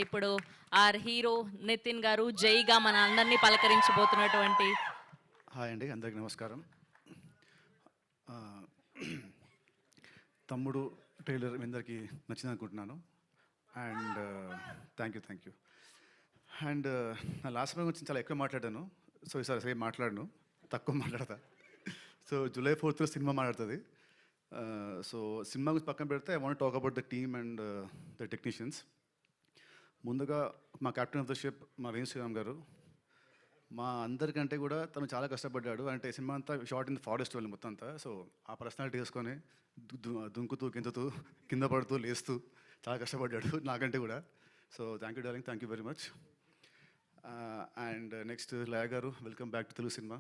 ఇప్పుడు are hero Nitin గారు జైగా మన అందరినీ పలకరించబోతున్నటువంటి. హాయ్ అండి, అందరికీ నమస్కారం. తమ్ముడు ట్రైలర్ మీ అందరికీ నచ్చింది అనుకుంటున్నాను. And thank you. అండ్ నా లాస్ట్ మూవీ గురించి చాలా ఎక్కువ మాట్లాడాను. సో ఈసారి సేమ్ మాట్లాడను, తక్కువ మాట్లాడతా. సో జూలై 4th సినిమా మాట్లాడుతుంది. సో సినిమా గురించి పక్కన పెడితే I want talk about the team and the technicians. ముందుగా మా కెప్టెన్ ఆఫ్ ద షిప్ మా వేణు శ్రీరామ్ గారు. మా అందరికంటే కూడా తను చాలా కష్టపడ్డాడు. అంటే సినిమా అంతా షార్ట్ ఇన్ ద ఫారెస్ట్ వాళ్ళు మొత్తం అంతా. సో ఆ పర్సనాలిటీ వేసుకొని దుంకుతూ గింతుతూ కింద పడుతూ లేస్తూ చాలా కష్టపడ్డాడు నాకంటే కూడా. So thank you darling, thank you very much. And next Laya garu, welcome back to Telugu cinema.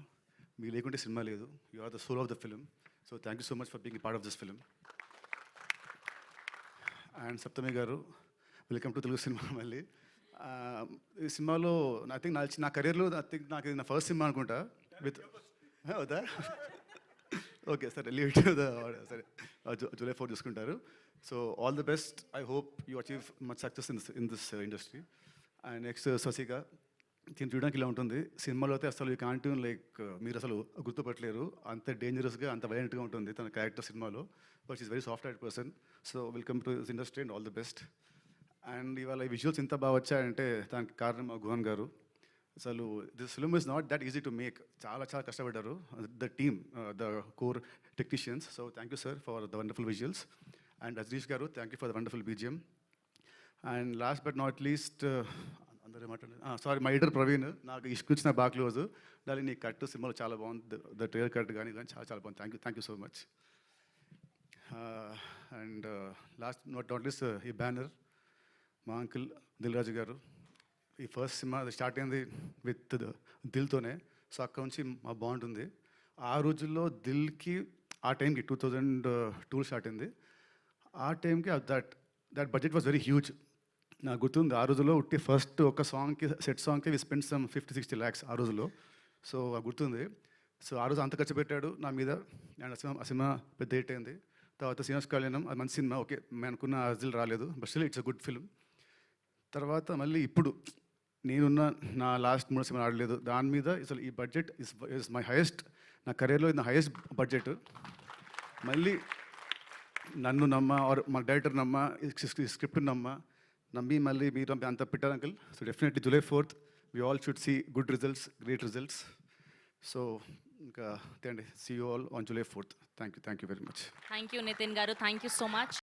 మీ లేకుంటే సినిమా లేదు. You are the soul of the film. So thank you so much for being part of this film. And Saptami garu, welcome to Telugu cinema మళ్ళీ. ఈ సినిమాలో I think నా కెరీర్లో నాకు ఇది నా ఫస్ట్ సినిమా అనుకుంటా విత్ అవుదా. ఓకే సరే, లీవ్ టు ద సరే, జూలై 4 చూసుకుంటారు. So all the best. I hope you achieve much success in this industry. And next Shashika. దీన్ని చూడడానికి ఇలా ఉంటుంది. సినిమాలో అయితే అసలు ఈ కాంటిన్ లైక్ మీరు అసలు గుర్తుపట్టలేరు. అంత డేంజరస్గా అంత వైలెంట్గా ఉంటుంది తన క్యారెక్టర్ సినిమాలో. But is very soft heart person. So welcome to this industry and all the best. And ఇవాళ ఈ విజువల్స్ ఇంత బాగా వచ్చాయంటే దానికి కారణం మా గుహన్ గారు. అసలు this film is not that easy to make. చాలా చాలా కష్టపడ్డారు the team, the core technicians. So thank you sir for the wonderful visuals. And Rajneesh garu, thank you for the wonderful BGM. And last but not least అందరూ ఏమంటారు, sorry my editor Praveen. నాకు ఇష్టం బాగా close. దాని నీ కట్ సినిమాలో చాలా బాగుంది. ద ట్రైలర్ కట్ కానీ చాలా చాలా బాగుంది. Thank you so much. And last not least ఈ బ్యానర్ మా అంకుల్ దిల్ రాజు గారు. ఈ ఫస్ట్ సినిమా స్టార్ట్ అయింది విత్ దిల్తోనే. సో అక్కడ నుంచి మా బాగుంటుంది. ఆ రోజుల్లో దిల్కి ఆ టైంకి 2002 స్టార్ట్ అయింది. ఆ టైంకి that budget was very huge. నాకు గుర్తుంది ఆ రోజుల్లో ఉట్టి ఫస్ట్ ఒక సాంగ్కి సెట్ సాంగ్కి వి స్పెండ్ సమ్ 50-60 lakhs ఆ రోజుల్లో. సో గుర్తుంది. సో ఆ రోజు అంత ఖర్చు పెట్టాడు నా మీద. అండ్ ఆ సినిమా పెద్ద హిట్ అయింది. తర్వాత శ్రీనివాస్ కళ్యాణం, అది మంచి సినిమా. ఓకే, మేము అనుకున్న అర్జులు రాలేదు, but still it's a good film. తర్వాత మళ్ళీ ఇప్పుడు నేనున్న నా లాస్ట్ 3 సినిమాలు ఆడలేదు. దాని మీద అసలు ఈ బడ్జెట్ ఇస్ మై హైయెస్ట్. నా కెరీర్లో ఇది నా హైయెస్ట్ బడ్జెట్. మళ్ళీ నన్ను నమ్మ ఆర్ మా డైరెక్టర్ నమ్మ, స్క్రిప్ట్ నమ్మి మళ్ళీ మీరు అంత పెట్టారు uncle. So definitely July 4th we all should see good results, great results. So ఇంకా అండి, see you all on July 4th. Thank you very much. Thank you Nitin garu, thank you so much.